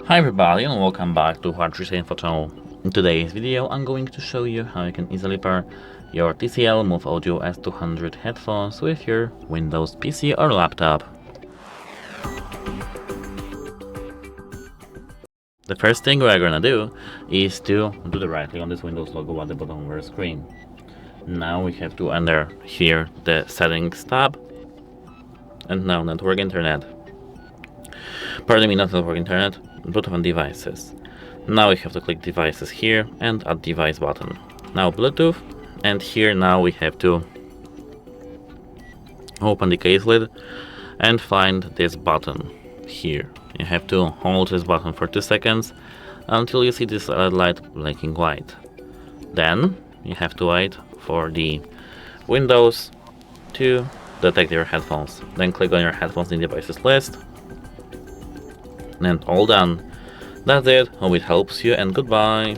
Hi everybody and welcome back to HardReset.Info channel. In today's video I'm going to show you how you can easily pair your TCL MoveAudio S200 headphones with your Windows PC or laptop. The first thing we're gonna do is to do the right click on this Windows logo at the bottom of our screen. Now we have to enter here the settings tab and now network internet. Pardon me, not network internet, Bluetooth and devices. Now we have to click devices here and add device button. Now Bluetooth, and here now we have to open the case lid and find this button here. You have to hold this button for 2 seconds until you see this light blinking white. Then you have to wait for the Windows to detect your headphones. Then click on your headphones in devices list. And all done. That's it. Hope it helps you and goodbye.